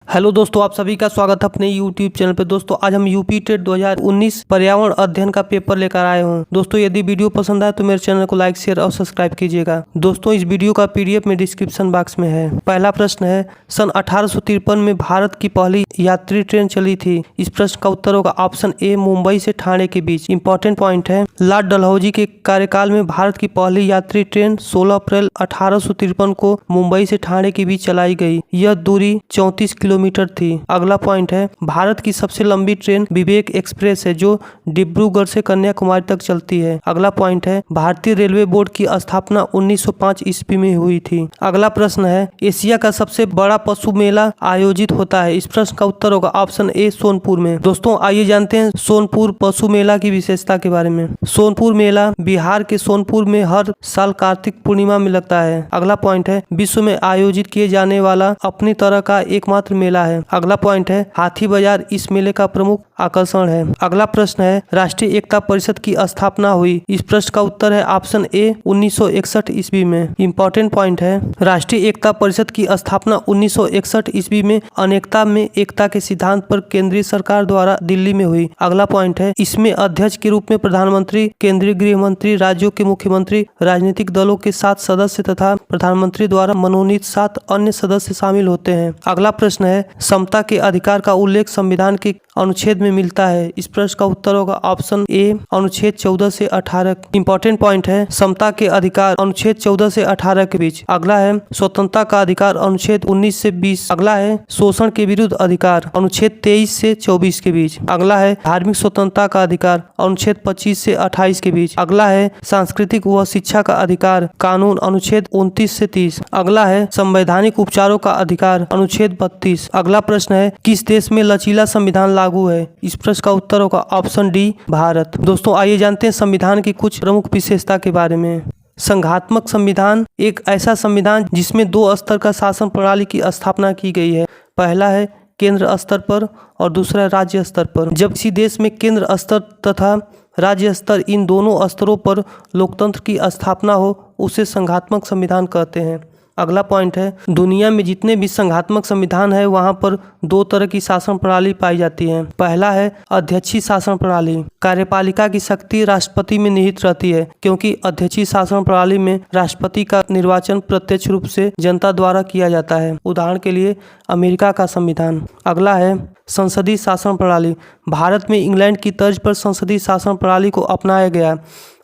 Hello दोस्तों, आप सभी का स्वागत है अपने यूट्यूब चैनल पे। दोस्तों आज हम यूपी टेट 2019 पर्यावरण अध्ययन का पेपर लेकर आए हूँ। दोस्तों यदि वीडियो पसंद आए तो मेरे चैनल को लाइक शेयर और सब्सक्राइब कीजिएगा। दोस्तों इस वीडियो का पीडीएफ में डिस्क्रिप्शन बॉक्स में है। पहला प्रश्न है, सन 1853 में भारत की पहली यात्री ट्रेन चली थी। इस प्रश्न का उत्तर होगा ऑप्शन ए, मुंबई से ठाणे के बीच। इंपॉर्टेंट पॉइंट है, लॉर्ड डलहौजी के कार्यकाल में भारत की पहली यात्री ट्रेन 16 अप्रैल 1853 को मुंबई से ठाणे के बीच चलाई गई। यह दूरी 34 किलोमीटर थी। अगला पॉइंट है, भारत की सबसे लंबी ट्रेन विवेक एक्सप्रेस है जो डिब्रूगढ़ से कन्याकुमारी तक चलती है। अगला पॉइंट है, भारतीय रेलवे बोर्ड की स्थापना 1905 ईस्वी में हुई थी। अगला प्रश्न है, एशिया का सबसे बड़ा पशु मेला आयोजित होता है। इस प्रश्न का उत्तर होगा ऑप्शन ए, सोनपुर में। दोस्तों आइए जानते हैं सोनपुर पशु मेला की विशेषता के बारे में। सोनपुर मेला बिहार के सोनपुर में हर साल कार्तिक पूर्णिमा में लगता है। अगला पॉइंट है, विश्व में आयोजित किए जाने वाला अपनी तरह का एकमात्र मेला है। अगला पॉइंट है, हाथी बाजार इस मेले का प्रमुख आकर्षण है। अगला प्रश्न है, राष्ट्रीय एकता परिषद की स्थापना हुई। इस प्रश्न का उत्तर है ऑप्शन ए, 1961 ईस्वी में। इंपॉर्टेंट पॉइंट है, राष्ट्रीय एकता परिषद की स्थापना 1961 ईस्वी में अनेकता में एकता के सिद्धांत पर केंद्रीय सरकार द्वारा दिल्ली में हुई। अगला पॉइंट है, इसमें अध्यक्ष के रूप में प्रधानमंत्री, केंद्रीय गृह मंत्री, राज्यों के मुख्यमंत्री, राजनीतिक दलों के 7 सदस्य तथा प्रधानमंत्री द्वारा मनोनीत 7 अन्य सदस्य शामिल होते हैं। अगला प्रश्न है, समता के अधिकार का उल्लेख संविधान के अनुच्छेद में मिलता है। इस प्रश्न का उत्तर होगा ऑप्शन ए, अनुच्छेद 14 से 18। इंपॉर्टेंट पॉइंट है, समता के अधिकार अनुच्छेद 14 से 18 के बीच। अगला है, स्वतंत्रता का अधिकार अनुच्छेद 19 से 20। अगला है, शोषण के विरुद्ध अधिकार अनुच्छेद 23 से 24 के बीच। अगला है, धार्मिक स्वतंत्रता का अधिकार अनुच्छेद 25 से 28 के बीच। अगला है, सांस्कृतिक व शिक्षा का अधिकार कानून अनुच्छेद 29 से 30। अगला है, संवैधानिक उपचारों का अधिकार अनुच्छेद 32। अगला प्रश्न है, किस देश में लचीला संविधान लागू है। इस प्रश्न का उत्तर होगा ऑप्शन डी, भारत। दोस्तों आइए जानते हैं संविधान की कुछ प्रमुख विशेषता के बारे में। संघात्मक संविधान एक ऐसा संविधान जिसमें 2 स्तर का शासन प्रणाली की स्थापना की गई है। पहला है केंद्र स्तर पर और दूसरा राज्य स्तर पर। जब किसी देश में केंद्र स्तर तथा राज्य स्तर इन दोनों स्तरों पर लोकतंत्र की स्थापना हो उसे संघात्मक संविधान कहते हैं। अगला पॉइंट है, दुनिया में जितने भी संघात्मक संविधान है वहाँ पर 2 तरह की शासन प्रणाली पाई जाती है। पहला है अध्यक्षीय शासन प्रणाली। कार्यपालिका की शक्ति राष्ट्रपति में निहित रहती है क्योंकि अध्यक्षीय शासन प्रणाली में राष्ट्रपति का निर्वाचन प्रत्यक्ष रूप से जनता द्वारा किया जाता है। उदाहरण के लिए अमेरिका का संविधान। अगला है संसदीय शासन प्रणाली। भारत में इंग्लैंड की तर्ज पर संसदीय शासन प्रणाली को अपनाया गया।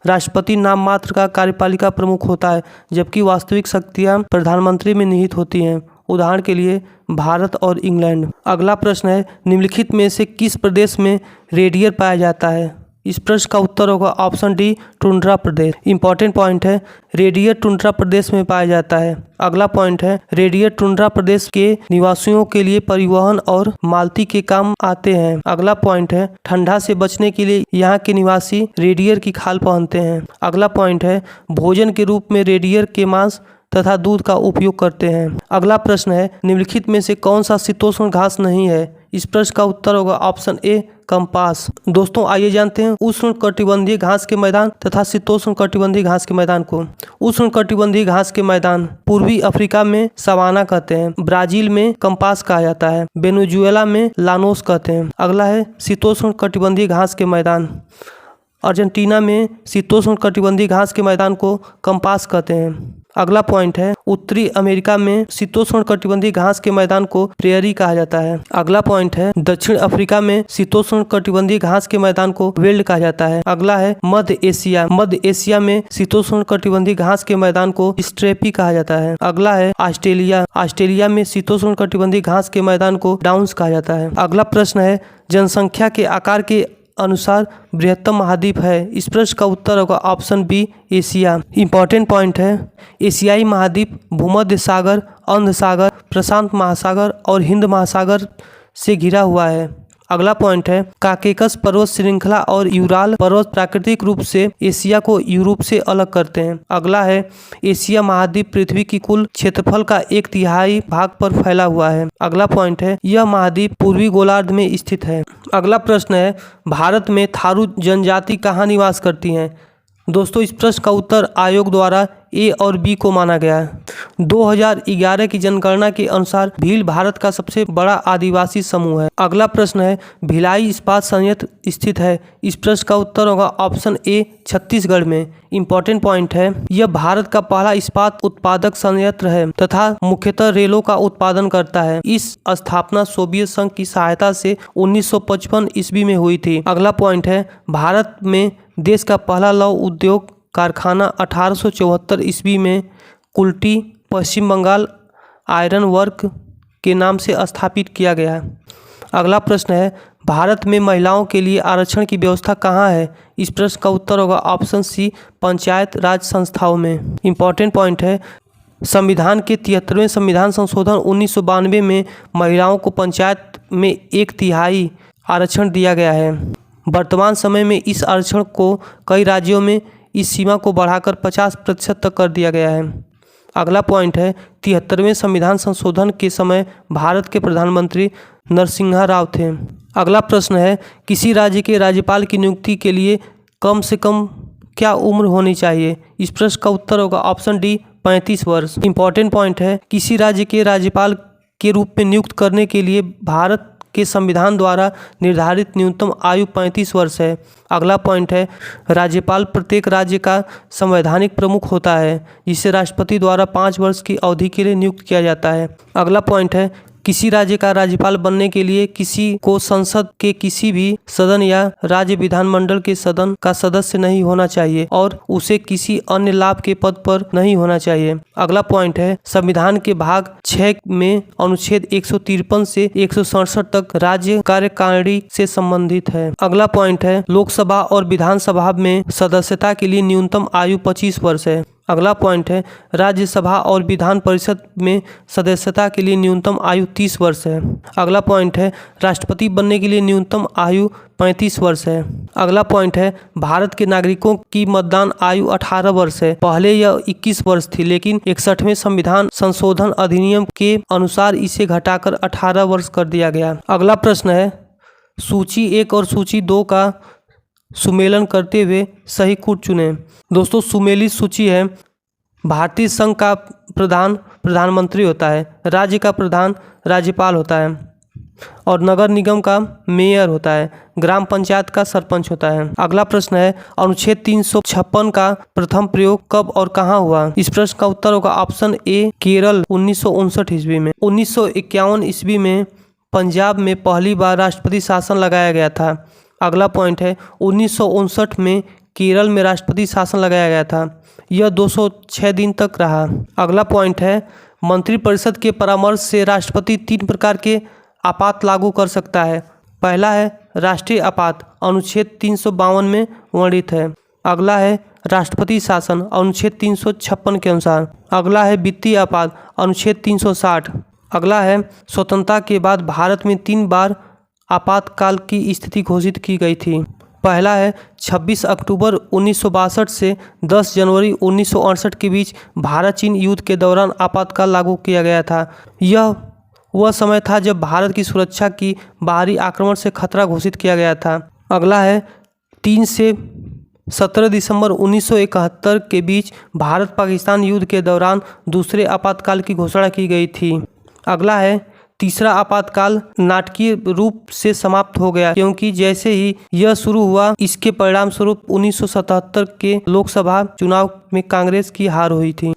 राष्ट्रपति नाम मात्र का कार्यपालिका प्रमुख होता है जबकि वास्तविक शक्तियां प्रधानमंत्री में निहित होती हैं। उदाहरण के लिए भारत और इंग्लैंड। अगला प्रश्न है, निम्नलिखित में से किस प्रदेश में रेडियर पाया जाता है। इस प्रश्न का उत्तर होगा ऑप्शन डी, टुंड्रा प्रदेश। इंपॉर्टेंट पॉइंट है, रेडियर टुंड्रा प्रदेश में पाया जाता है। अगला पॉइंट है, रेडियर टुंड्रा प्रदेश के निवासियों के लिए परिवहन और मालती के काम आते हैं। अगला पॉइंट है, ठंडा से बचने के लिए यहाँ के निवासी रेडियर की खाल पहनते हैं। अगला पॉइंट है, भोजन के रूप में रेडियर के मांस तथा दूध का उपयोग करते हैं। अगला प्रश्न है, निम्नलिखित में से कौन सा शीतोष्ण घास नहीं है। इस प्रश्न का उत्तर होगा ऑप्शन ए, कम्पास। दोस्तों आइए जानते हैं उष्ण कटिबंधीय घास के मैदान तथा शीतोष्ण कटिबंधीय घास के मैदान को। उष्ण कटिबंधीय घास के मैदान पूर्वी अफ्रीका में सवाना कहते हैं, ब्राजील में कम्पास कहा जाता है, वेनेजुएला में लानोस कहते हैं। अगला है शीतोष्ण कटिबंधीय घास के मैदान। अर्जेंटीना में शीतोष्ण कटिबंधीय घास के मैदान को कम्पास कहते हैं। अगला पॉइंट है, उत्तरी अमेरिका में शीतोष्ण कटिबंधीय घास के मैदान को प्रेयरी कहा जाता है। अगला पॉइंट है, दक्षिण अफ्रीका में शीतोष्ण कटिबंधीय घास के मैदान को वेल्ड कहा जाता है। अगला है मध्य एशिया। मध्य एशिया में शीतोष्ण कटिबंधीय घास के मैदान को स्ट्रेपी कहा जाता है। अगला है ऑस्ट्रेलिया। ऑस्ट्रेलिया में शीतोष्ण कटिबंधीय घास के मैदान को डाउन्स कहा जाता है। अगला प्रश्न है, जनसंख्या के आकार के अनुसार बृहत्तम महाद्वीप है। इस प्रश्न का उत्तर होगा option B, Asia. Important point है, एशियाई महाद्वीप भूमध्य सागर, अंध सागर, प्रशांत महासागर और हिंद महासागर से घिरा हुआ है। अगला पॉइंट है, काकेकस पर्वत श्रृंखला और यूराल पर्वत प्राकृतिक रूप से एशिया को यूरोप से अलग करते हैं। अगला है, एशिया महाद्वीप पृथ्वी की कुल क्षेत्रफल का 1/3 भाग पर फैला हुआ है। अगला पॉइंट है, यह महाद्वीप पूर्वी गोलार्ध में स्थित है। अगला प्रश्न है, भारत में थारू जनजाति कहाँ निवास करती हैं। दोस्तों इस प्रश्न का उत्तर आयोग द्वारा ए और बी को माना गया है। 2011 की जनगणना के अनुसार भील भारत का सबसे बड़ा आदिवासी समूह है। अगला प्रश्न है, भिलाई इस्पात संयंत्र स्थित है। इस प्रश्न का उत्तर होगा ऑप्शन ए, छत्तीसगढ़ में। इंपॉर्टेंट पॉइंट है, यह भारत का पहला इस्पात उत्पादक संयंत्र है तथा मुख्यतः रेलों का उत्पादन करता है। इस स्थापना सोवियत संघ की सहायता से 1955 ईस्वी में हुई थी। अगला पॉइंट है, भारत में देश का पहला लौह उद्योग कारखाना 1874 ईस्वी में कुल्टी, पश्चिम बंगाल आयरन वर्क के नाम से स्थापित किया गया। अगला प्रश्न है, भारत में महिलाओं के लिए आरक्षण की व्यवस्था कहाँ है? इस प्रश्न का उत्तर होगा ऑप्शन सी, पंचायत राज संस्थाओं में। इंपॉर्टेंट पॉइंट है, संविधान के 73वें संविधान संशोधन 1992 में महिलाओं को पंचायत में 1/3 आरक्षण दिया गया है। वर्तमान समय में इस आरक्षण को कई राज्यों में इस सीमा को बढ़ाकर 50% तक कर दिया गया है। अगला पॉइंट है, 73वें संविधान संशोधन के समय भारत के प्रधानमंत्री नरसिम्हा राव थे। अगला प्रश्न है, किसी राज्य के राज्यपाल की नियुक्ति के लिए कम से कम क्या उम्र होनी चाहिए? इस प्रश्न का उत्तर होगा ऑप्शन डी, 35 वर्ष। इंपॉर्टेंट पॉइंट है, किसी राज्य के राज्यपाल के रूप में नियुक्त करने के लिए भारत के संविधान द्वारा निर्धारित न्यूनतम आयु 35 वर्ष है। अगला पॉइंट है, राज्यपाल प्रत्येक राज्य का संवैधानिक प्रमुख होता है, जिसे राष्ट्रपति द्वारा 5 वर्ष की अवधि के लिए नियुक्त किया जाता है। अगला पॉइंट है, किसी राज्य का राज्यपाल बनने के लिए किसी को संसद के किसी भी सदन या राज्य विधानमंडल के सदन का सदस्य नहीं होना चाहिए और उसे किसी अन्य लाभ के पद पर नहीं होना चाहिए। अगला पॉइंट है, संविधान के भाग 6 में अनुच्छेद 153 से 167 तक राज्य कार्यकारिणी से संबंधित है। अगला पॉइंट है, लोकसभा और विधानसभा में सदस्यता के लिए न्यूनतम आयु 25 वर्ष है। अगला पॉइंट है, राज्यसभा और विधान परिषद में सदस्यता के लिए न्यूनतम आयु 30 वर्ष है। अगला पॉइंट है, राष्ट्रपति बनने के लिए न्यूनतम आयु 35 वर्ष है। अगला पॉइंट है, भारत के नागरिकों की मतदान आयु 18 वर्ष है। पहले यह 21 वर्ष थी, लेकिन 61वें संविधान संशोधन अधिनियम के अनुसार इसे घटाकर 18 वर्ष कर दिया गया। अगला प्रश्न है, सूची 1 और सूची 2 का सुमेलन करते हुए सही कूट चुने। दोस्तों सुमेलित सूची है, भारतीय संघ का प्रधान प्रधानमंत्री होता है, राज्य का प्रधान राज्यपाल होता है और नगर निगम का मेयर होता है, ग्राम पंचायत का सरपंच होता है। अगला प्रश्न है, अनुच्छेद 356 का प्रथम प्रयोग कब और कहाँ हुआ? इस प्रश्न का उत्तर होगा ऑप्शन ए, केरल 1959 ईस्वी में। 1951 ईस्वी में पंजाब में पहली बार राष्ट्रपति शासन लगाया गया था। अगला पॉइंट है, 1959 में केरल में राष्ट्रपति शासन लगाया गया था, यह 206 दिन तक रहा। अगला पॉइंट है, मंत्रिपरिषद के परामर्श से राष्ट्रपति 3 प्रकार के आपात लागू कर सकता है। पहला है राष्ट्रीय आपात, अनुच्छेद 352 में वर्णित है। अगला है राष्ट्रपति शासन, अनुच्छेद 356 के अनुसार। अगला है वित्तीय आपात, अनुच्छेद 360। अगला है स्वतंत्रता के बाद भारत में 3 बार आपातकाल की स्थिति घोषित की गई थी। पहला है 26 अक्टूबर 1962 से 10 जनवरी 1968 के बीच भारत चीन युद्ध के दौरान आपातकाल लागू किया गया था। यह वह समय था जब भारत की सुरक्षा की बाहरी आक्रमण से खतरा घोषित किया गया था। अगला है 3 से 17 दिसंबर 1971 के बीच भारत पाकिस्तान युद्ध के दौरान दूसरे आपातकाल की घोषणा की गई थी। अगला है तीसरा आपातकाल नाटकीय रूप से समाप्त हो गया, क्योंकि जैसे ही यह शुरू हुआ इसके परिणाम स्वरूप 1977 के लोकसभा चुनाव में कांग्रेस की हार हुई थी।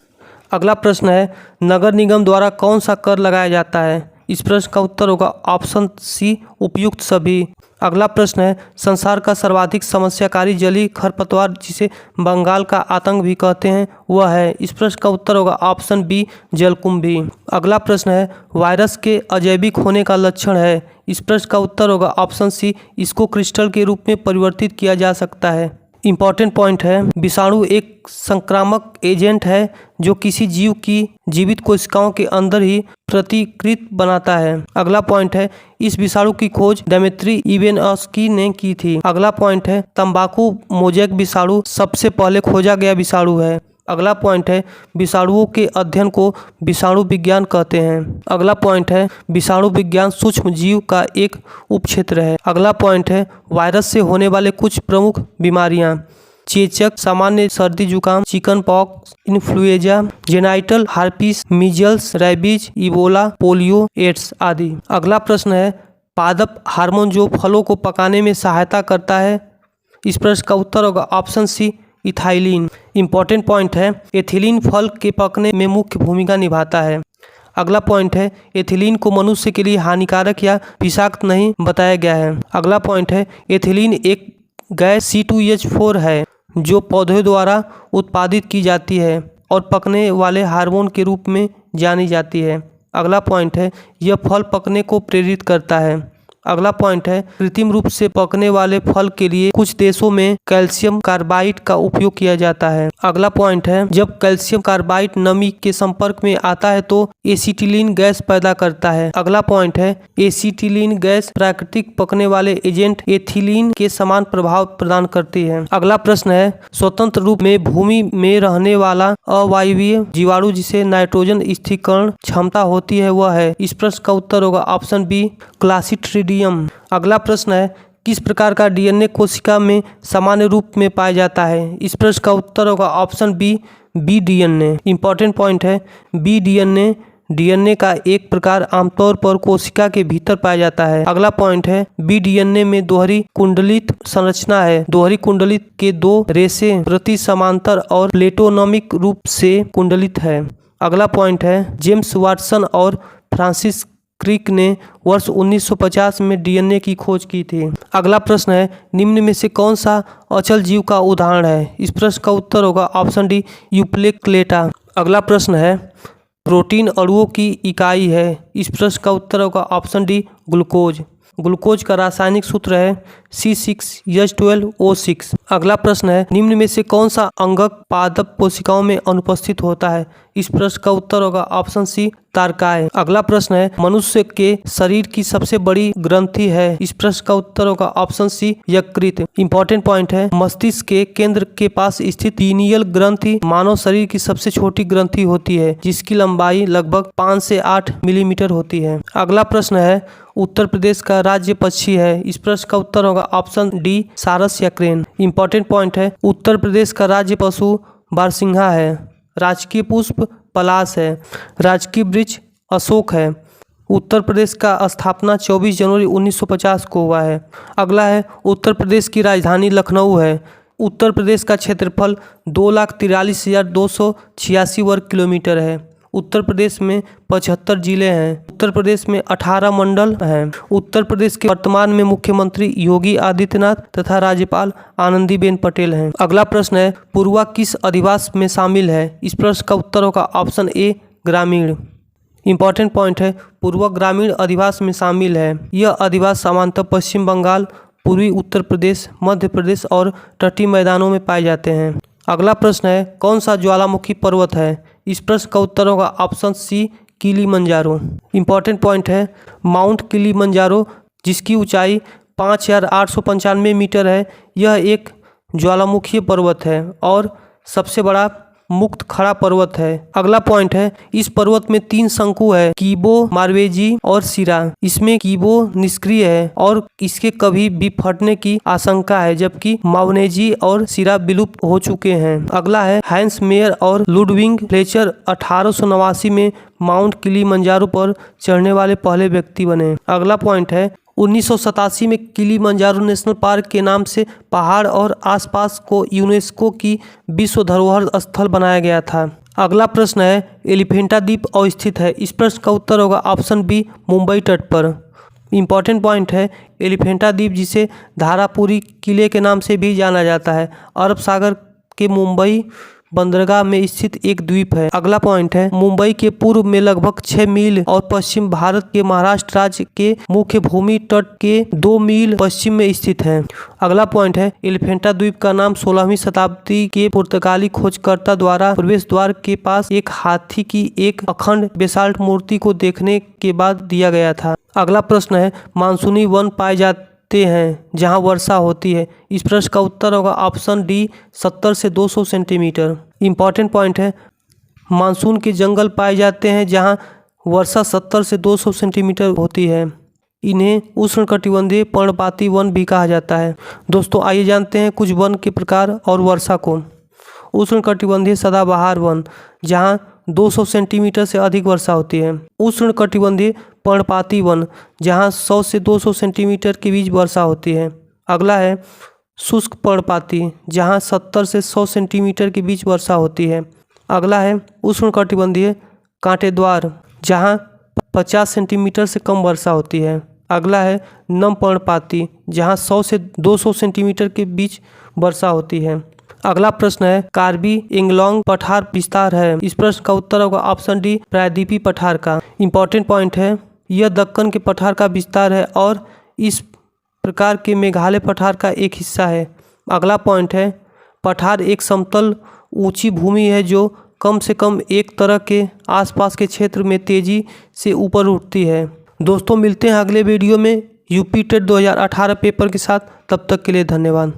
अगला प्रश्न है, नगर निगम द्वारा कौन सा कर लगाया जाता है? इस प्रश्न का उत्तर होगा ऑप्शन सी, उपयुक्त सभी। अगला प्रश्न है, संसार का सर्वाधिक समस्याकारी जलीय खरपतवार जिसे बंगाल का आतंक भी कहते हैं वह है। इस प्रश्न का उत्तर होगा ऑप्शन बी, जलकुंभी। अगला प्रश्न है, वायरस के अजैविक होने का लक्षण है। इस प्रश्न का उत्तर होगा ऑप्शन सी, इसको क्रिस्टल के रूप में परिवर्तित किया जा सकता है। इंपॉर्टेंट पॉइंट है, विषाणु एक संक्रामक एजेंट है जो किसी जीव की जीवित कोशिकाओं के अंदर ही प्रतिकृत बनाता है। अगला पॉइंट है, इस विषाणु की खोज डेमेत्री इवेनस्की ने की थी। अगला पॉइंट है, तंबाकू मोजैक विषाणु सबसे पहले खोजा गया विषाणु है। अगला पॉइंट है, विषाणुओं के अध्ययन को विषाणु विज्ञान कहते हैं। अगला पॉइंट है, विषाणु विज्ञान सूक्ष्म जीव का एक उपक्षेत्र है। अगला पॉइंट है, वायरस से होने वाले कुछ प्रमुख बीमारियां। चेचक, सामान्य सर्दी जुकाम, chicken pox, influenza, genital herpes, measles, rabies, Ebola, polio, AIDS आदि। अगला प्रश्न है पादप हार्मोन जो फलों को पकाने में सहायता करता है। इस प्रश्न का उत्तर होगा option C ethylene. Important point है एथिलीन फल के पकने में मुख्य भूमिका निभाता है। अगला पॉइंट है एथिलीन को मनुष्य के लिए हानिकारक या विषाक्त नहीं बताया गया है। अगला पॉइंट है एथिलीन एक गैस C2H4 है जो पौधों द्वारा उत्पादित की जाती है और पकने वाले हार्मोन के रूप में जानी जाती है। अगला पॉइंट है यह फल पकने को प्रेरित करता है। अगला पॉइंट है कृत्रिम रूप से पकने वाले फल के लिए कुछ देशों में कैल्शियम कार्बाइड का उपयोग किया जाता है। अगला पॉइंट है जब कैल्शियम कार्बाइड नमी के संपर्क में आता है तो एसिटिलीन गैस पैदा करता है। अगला पॉइंट है एसिटिलीन गैस प्राकृतिक पकने वाले एजेंट एथिलीन के समान प्रभाव प्रदान करती है। अगला प्रश्न है स्वतंत्र रूप में भूमि में रहने वाला अवायवीय जीवाणु जिसे नाइट्रोजन स्थिरीकरण क्षमता होती है वह है। इस प्रश्न का उत्तर होगा ऑप्शन बी क्लासिट्रिडियम। अगला प्रश्न है किस प्रकार का डीएनए कोशिका में सामान्य रूप में पाया जाता है। इस प्रश्न का उत्तर होगा option B DNA. Important point है बी डीएनए का एक प्रकार आमतौर पर कोशिका के भीतर पाया जाता है। अगला पॉइंट है बी डीएनए में दोहरी कुंडलित संरचना है। दोहरी कुंडलित के दो रेशे प्रति समांतर और प्लेटोनमिक रूप से कुंडलित है। अगला पॉइंट है जेम्स वाटसन और फ्रांसिस क्रिक ने वर्ष 1950 में डीएनए की खोज की थी। अगला प्रश्न है निम्न में से कौन सा अचल जीव का उदाहरण है। इस प्रश्न का उत्तर होगा ऑप्शन डी यूप्लेक्लेटा। अगला प्रश्न है प्रोटीन अणुओं की इकाई है। इस प्रश्न का उत्तर होगा ऑप्शन डी ग्लूकोज। ग्लूकोज का रासायनिक सूत्र है C6H12O6। अगला प्रश्न है निम्न में से कौन सा अंगक पादप कोशिकाओं में अनुपस्थित होता है। इस प्रश्न का उत्तर होगा ऑप्शन सी तारकाय। अगला प्रश्न है मनुष्य के शरीर की सबसे बड़ी ग्रंथि है। इस प्रश्न का उत्तर होगा ऑप्शन सी यकृत। इंपॉर्टेंट पॉइंट है मस्तिष्क के केंद्र के पास स्थित पीनियल ग्रंथि मानव शरीर की सबसे छोटी ग्रंथि होती है जिसकी लंबाई लगभग 5 से 8 मिलीमीटर होती है। अगला प्रश्न है उत्तर प्रदेश का राज्य पक्षी है। इस प्रश्न का उत्तर होगा ऑप्शन डी सारस या क्रेन। इंपॉर्टेंट पॉइंट है उत्तर प्रदेश का राज्य पशु बारसिंघा है। राजकीय पुष्प पलाश है। राजकीय वृक्ष अशोक है। उत्तर प्रदेश का स्थापना 24 जनवरी 1950 को हुआ है। अगला है उत्तर प्रदेश की राजधानी लखनऊ है। उत्तर प्रदेश का क्षेत्रफल 2,43,286 वर्ग किलोमीटर है। उत्तर प्रदेश में 75 जिले हैं। उत्तर प्रदेश में 18 मंडल हैं। उत्तर प्रदेश के वर्तमान में मुख्यमंत्री योगी आदित्यनाथ तथा राज्यपाल आनंदीबेन पटेल हैं। अगला प्रश्न है पूर्वा किस अधिवास में शामिल है। इस प्रश्न का उत्तर होगा ऑप्शन ए ग्रामीण। इंपॉर्टेंट पॉइंट है पूर्वा ग्रामीण अधिवास में शामिल है। यह अधिवास सामान्यतः पश्चिम बंगाल, पूर्वी उत्तर प्रदेश, मध्य प्रदेश और तटीय मैदानों में पाए जाते हैं। अगला प्रश्न है कौन सा ज्वालामुखी पर्वत है। इस प्रश्न का उत्तर होगा option C Kilimanjaro. Important point है माउंट किलिमंजारो जिसकी ऊंचाई 5,895 मीटर है। यह एक ज्वालामुखी पर्वत है और सबसे बड़ा मुक्त खड़ा पर्वत है। अगला पॉइंट है इस पर्वत में 3 शंकु है कीबो, मार्वेजी और सिरा। इसमें कीबो निष्क्रिय है और इसके कभी भी फटने की आशंका है जबकि मावनेजी और सिरा विलुप्त हो चुके हैं। अगला है हैंस मेयर और लुडविग फ्लेचर 1889 में माउंट किलिमंजारो पर चढ़ने वाले पहले व्यक्ति बने। अगला पॉइंट है 1987 में किलिमंजारो नेशनल पार्क के नाम से पहाड़ और आसपास को यूनेस्को की विश्व धरोहर स्थल बनाया गया था। अगला प्रश्न है एलिफेंटा द्वीप अवस्थित है। इस प्रश्न का उत्तर होगा ऑप्शन बी मुंबई तट पर। इंपॉर्टेंट पॉइंट है एलिफेंटा द्वीप जिसे धारापुरी किले के नाम से भी जाना जाता है अरब सागर के मुंबई बंदरगाह में स्थित एक द्वीप है। अगला पॉइंट है मुंबई के पूर्व में लगभग 6 मील और पश्चिम भारत के महाराष्ट्र राज्य के मुख्य भूमि तट के 2 मील पश्चिम में स्थित है। अगला पॉइंट है एलिफेंटा द्वीप का नाम 16वीं शताब्दी के पुर्तगाली खोजकर्ता द्वारा प्रवेश द्वार के पास एक हाथी की एक अखंड बेसाल्ट मूर्ति को देखने के बाद दिया गया था। अगला प्रश्न है मानसूनी वन पाए जाते हैं जहां वर्षा होती है। इस प्रश्न का उत्तर होगा ऑप्शन डी 70 से 200 सेंटीमीटर। इंपॉर्टेंट पॉइंट है मानसून के जंगल पाए जाते हैं जहां वर्षा 70 से 200 सेंटीमीटर होती है। इन्हें उष्णकटिबंधीय पर्णपाती वन भी कहा जाता है। दोस्तों आइए जानते हैं कुछ वन के प्रकार और वर्षा को। उष्णकटिबंधीय सदाबहार वन, जहाँ 200 सेंटीमीटर से अधिक वर्षा होती है। उष्णकटिबंधीय पर्णपाती वन, जहाँ 100 से 200 सेंटीमीटर के बीच वर्षा होती है। अगला है शुष्क पर्णपाती, जहाँ 70 से 100 सेंटीमीटर के बीच वर्षा होती है। अगला है उष्णकटिबंधीय कांटेदार, जहाँ 50 सेंटीमीटर से कम वर्षा होती है। अगला है नम पर्णपाती, जहाँ 100 से 200 सेंटीमीटर के बीच वर्षा होती है। अगला प्रश्न है कार्बी एंगलोंग पठार विस्तार है। इस प्रश्न का उत्तर होगा ऑप्शन डी, प्रायद्वीपीय पठार का। इंपॉर्टेंट पॉइंट है, यह दक्कन के पठार का विस्तार है और इस प्रकार के मेघालय पठार का एक हिस्सा है। अगला पॉइंट है पठार एक समतल ऊंची भूमि है जो कम से कम एक तरह के आसपास के क्षेत्र में तेजी से ऊपर उठती है। दोस्तों मिलते हैं अगले वीडियो में यूपी टेट 2018 पेपर के साथ। तब तक के लिए धन्यवाद।